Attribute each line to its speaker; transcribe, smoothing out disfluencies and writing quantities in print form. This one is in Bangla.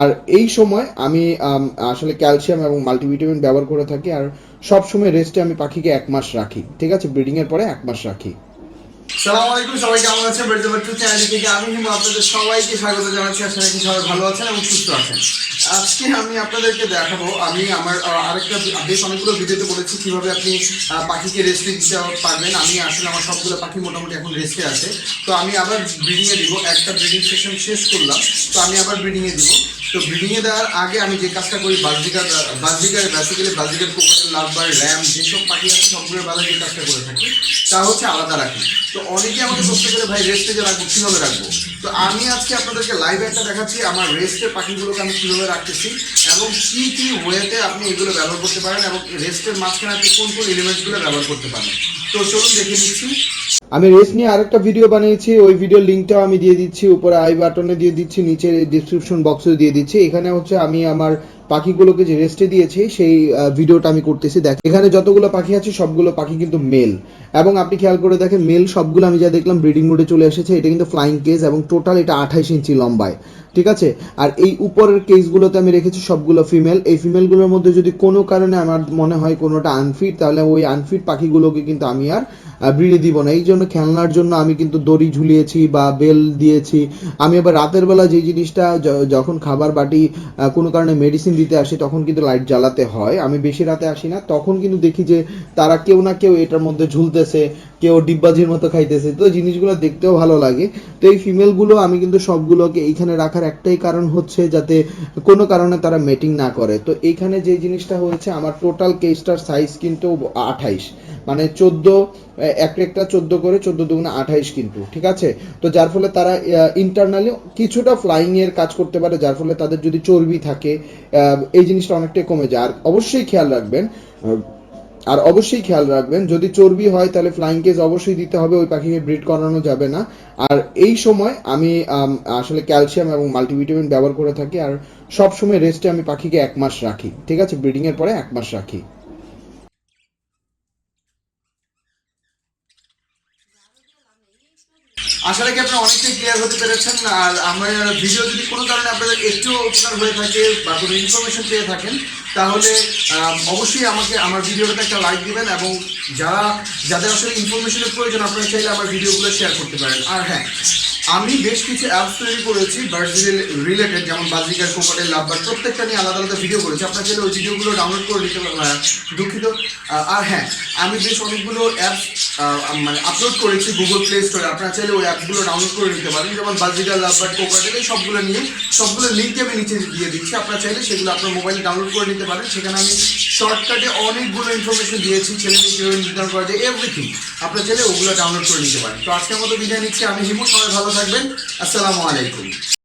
Speaker 1: আর এই সময় আমি আসলে ক্যালসিয়াম এবং মাল্টিভিটামিন ব্যবহার করে থাকি। আর সব সময় রেস্টে আমি পাখিকে 1 মাস রাখি, ঠিক আছে, ব্রিডিং এর পরে 1 মাস রাখি।
Speaker 2: সালাম আলাইকুম, সবাই কেমন আছেন? বেড়ে টু চ্যানেল থেকে আমি হিমু আপনাদের সবাইকে স্বাগত জানাচ্ছি। আশা রাখি সবাই ভালো আছেন এবং সুস্থ আছেন। আজকে আমি আপনাদেরকে দেখাবো, আমি আমার আরেকটা বেশ অনেকগুলো ভিডিওতে বলেছি কিভাবে আপনি পাখিকে রেস্টে দিতে পারবেন। আমি আসলে আমার সবগুলো পাখি মোটামুটি এখন রেস্টে আছে, তো আমি আবার ব্রিডিংয়ে দিব। একটা ব্রিডিং সেশন শেষ করলাম, তো আমি আবার ব্রিডিংয়ে দিব। তো ব্রিডিংয়ে দেওয়ার আগে আমি যে কাজটা করি, বাজরিকার বেসিক্যালি বাজরিকার, কোকাটেল, লাভবার, র্যাম যেসব পাখি আছে সবগুলোর বেলায় যে কাজটা করে থাকি তা হচ্ছে আলাদা রাখি। তো অনেকে আমাকে প্রশ্ন করে, ভাই রেস্টে যে রাখবো কীভাবে রাখবো? তো আমি আজকে আপনাদেরকে লাইভ একটা দেখাচ্ছি আমার রেস্টের পাখিগুলোকে আমি কীভাবে রাখতেছি এবং কী কী ওয়েতে আপনি এগুলো ব্যবহার করতে পারেন এবং রেস্টের মাঝখানে আপনি কোন কোন এলিমেন্টসগুলো ব্যবহার করতে পারেন। তো চলুন দেখে নিচ্ছি।
Speaker 1: আমি রেস্ট নিয়ে আরেকটা ভিডিও বানিয়েছি, ওই ভিডিওর লিঙ্কটাও আমি দিয়ে দিচ্ছি, উপরে আই বাটনে দিয়ে দিচ্ছি, নিচে ডিসক্রিপশন বক্সে দিয়ে দিচ্ছি। এখানে হচ্ছে আমি আমার পাখিগুলোকে যে রেস্টে দিয়েছি সেই ভিডিওটা আমি করতেছি। দেখ, এখানে যতগুলো পাখি আছে সবগুলো পাখি কিন্তু মেল, এবং আপনি খেয়াল করে দেখেন মেল সবগুলো আমি যা দেখলাম ব্রিডিং মোডে চলে এসেছে। এটা কিন্তু ফ্লাইং কেজ এবং টোটাল এটা 28 ইঞ্চি লম্বায়, ঠিক আছে। আর এই উপরের কেসগুলোতে আমি রেখেছি সবগুলো ফিমেল। এই ফিমেলগুলোর মধ্যে যদি কোনো কারণে আমার মনে হয় কোনোটা আনফিট, তাহলে ওই আনফিট পাখিগুলোকে কিন্তু আমি আর ব্রিডে দিব না। এই জন্য খেলনার জন্য আমি কিন্তু দড়ি ঝুলিয়েছি বা বেল দিয়েছি। আমি আবার রাতের বেলা যে জিনিসটা, যখন খাবার বাটি কোনো কারণে মেডিসিন দিতে আসি তখন কিন্তু লাইট জ্বালাতে হয়। আমি বেশি রাতে আসি না, তখন কিন্তু দেখি যে তারা কেউ না কেউ এটার মধ্যে ঝুলতেছে, কেউ ডিব্বাজির মতো খাইতেছে, তো জিনিসগুলো দেখতেও ভালো লাগে। তো এই ফিমেলগুলো আমি কিন্তু সবগুলোকে এইখানে রাখার একটাই কারণ হচ্ছে যাতে কোনো কারণে তারা মেটিং না করে। তো এইখানে যে জিনিসটা হয়েছে, আমার টোটাল কেসটার সাইজ কিন্তু 28, মানে 14, একটা 14 করে, 14 × 2 = 28 কিন্তু, ঠিক আছে। তো যার ফলে তারা ইন্টারনালি কিছুটা ফ্লাইং এর কাজ করতে পারে, যার ফলে তাদের যদি চর্বি থাকে এই জিনিসটা অনেকটাই কমে যায়। আর অবশ্যই খেয়াল রাখবেন, যদি চর্বি হয় তাহলে ফ্লাইং কেজ অবশ্যই দিতে হবে, ওই পাখিকে ব্রিড করানো যাবে না। আর এই সময় আমি আসলে ক্যালসিয়াম এবং মাল্টিভিটামিন ব্যবহার করে থাকি। আর সব সময় রেস্টে আমি পাখিকে 1 মাস রাখি, ঠিক আছে, ব্রিডিং এর পরে 1 মাস রাখি।
Speaker 2: আশা রাখি আপনারা অনেকটাই ক্লিয়ার হতে পেরেছেন। আর আমার ভিডিও যদি কোনো কারণে আপনাদের একটু উপকার হয়ে থাকে বা কোনো ইনফরমেশন পেয়ে থাকেন, তাহলে অবশ্যই আমাকে আমার ভিডিওটাতে একটা লাইক দিবেন এবং যাদের আসলে ইনফরমেশনের প্রয়োজন আপনারা চাইলে আমার ভিডিওগুলো শেয়ার করতে পারেন। আর হ্যাঁ, আমি বেশ কিছু অ্যাপস তৈরি করেছি বার্ডস রিলেটেড, যেমন বাজরিকার, কোকাটেল, লাভবার, প্রত্যেকটা নিয়ে আলাদা আলাদা ভিডিও করেছি। আপনারা চাইলে ওই ভিডিওগুলো ডাউনলোড করে নিতে পারেন। দুঃখিত। আর হ্যাঁ, আমি বেশ অনেকগুলো অ্যাপস মানে আপলোড করেছি গুগল প্লে স্টোরে। আপনারা চাইলে ওই অ্যাপসগুলো ডাউনলোড করে নিতে পারেন, যেমন বাজরিকার, লাভবার, কোকাটেল, এই সবগুলো নিয়ে সবগুলো লিঙ্ক আমি নিচে দিয়ে দিচ্ছি। আপনারা চাইলে সেগুলো আপনার মোবাইলে ডাউনলোড করে নিতে পারেন। সেখানে আমি শর্টকাটে অনেকগুলো ইনফরমেশন দিয়েছি, ছেলে মেয়ে কীভাবে নির্ধারণ করা যায়, এভরিথিং। আপনারা চাইলে ওগুলো ডাউনলোড করে নিতে পারেন। তো আজকের মতো বিদায় নিচ্ছি, আমি হিমু। সবাই ভালো থাকবেন। আসসালামু আলাইকুম।